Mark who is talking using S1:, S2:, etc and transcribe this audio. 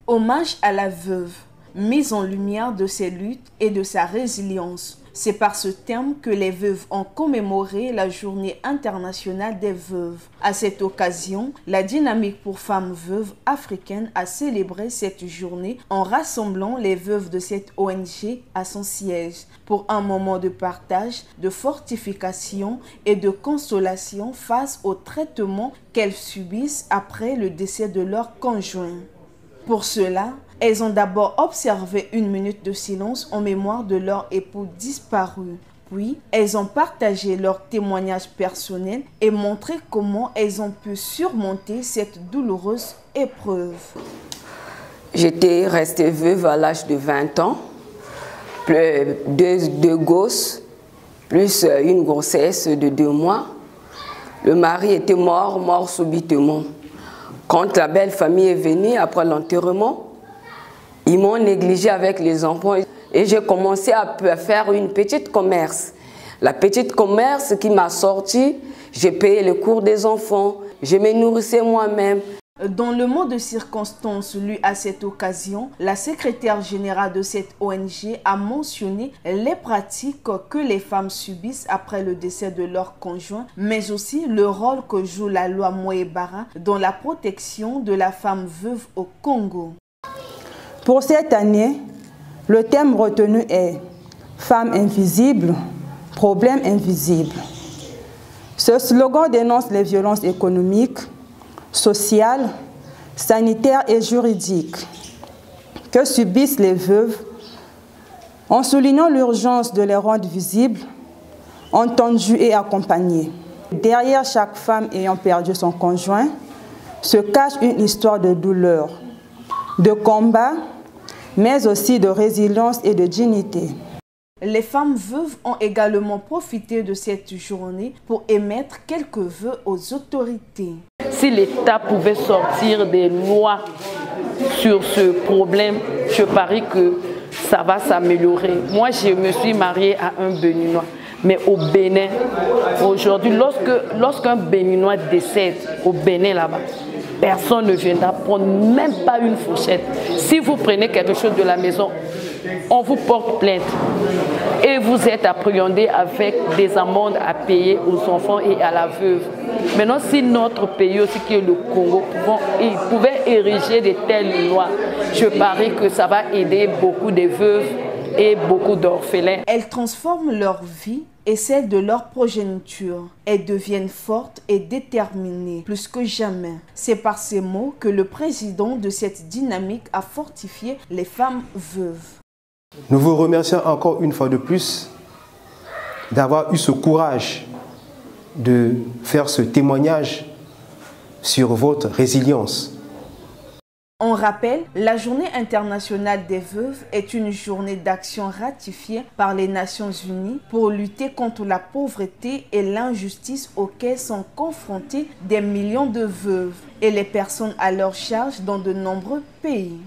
S1: Hommage à la veuve, mise en lumière de ses luttes et de sa résilience. C'est par ce terme que les veuves ont commémoré la Journée internationale des veuves. À cette occasion, la Dynamique pour femmes veuves africaines a célébré cette journée en rassemblant les veuves de cette ONG à son siège pour un moment de partage, de fortification et de consolation face au traitement qu'elles subissent après le décès de leur conjoint. Pour cela, elles ont d'abord observé une minute de silence en mémoire de leur époux disparu. Puis, elles ont partagé leurs témoignages personnels et montré comment elles ont pu surmonter cette douloureuse épreuve.
S2: J'étais restée veuve à l'âge de 20 ans, deux gosses, plus une grossesse de 2 mois. Le mari était mort subitement. Quand la belle famille est venue après l'enterrement, ils m'ont négligée avec les enfants et j'ai commencé à faire une petite commerce. La petite commerce qui m'a sorti, j'ai payé le cours des enfants, je me nourrissais moi-même.
S1: Dans le mot de circonstance lu à cette occasion, la secrétaire générale de cette ONG a mentionné les pratiques que les femmes subissent après le décès de leur conjoint, mais aussi le rôle que joue la loi Moebara dans la protection de la femme veuve au Congo.
S3: Pour cette année, le thème retenu est « Femmes invisibles, problèmes invisibles ». Ce slogan dénonce les violences économiques, sociales, sanitaires et juridiques que subissent les veuves en soulignant l'urgence de les rendre visibles, entendues et accompagnées. Derrière chaque femme ayant perdu son conjoint se cache une histoire de douleur, de combat, mais aussi de résilience et de dignité.
S1: Les femmes veuves ont également profité de cette journée pour émettre quelques vœux aux autorités.
S4: Si l'État pouvait sortir des lois sur ce problème, je parie que ça va s'améliorer. Moi, je me suis mariée à un Béninois, mais au Bénin, aujourd'hui, lorsqu'un Béninois décède au Bénin là-bas, personne ne viendra prendre même pas une fourchette. Si vous prenez quelque chose de la maison, on vous porte plainte et vous êtes appréhendé avec des amendes à payer aux enfants et à la veuve. Maintenant, si notre pays aussi, qui est le Congo, pouvait ériger de telles lois, je parie que ça va aider beaucoup de veuves et beaucoup d'orphelins.
S1: Elles transforment leur vie et celle de leur progéniture. Elles deviennent fortes et déterminées, plus que jamais. C'est par ces mots que le président de cette dynamique a fortifié les femmes veuves.
S5: Nous vous remercions encore une fois de plus d'avoir eu ce courage de faire ce témoignage sur votre résilience.
S1: On rappelle, la Journée internationale des veuves est une journée d'action ratifiée par les Nations Unies pour lutter contre la pauvreté et l'injustice auxquelles sont confrontées des millions de veuves et les personnes à leur charge dans de nombreux pays.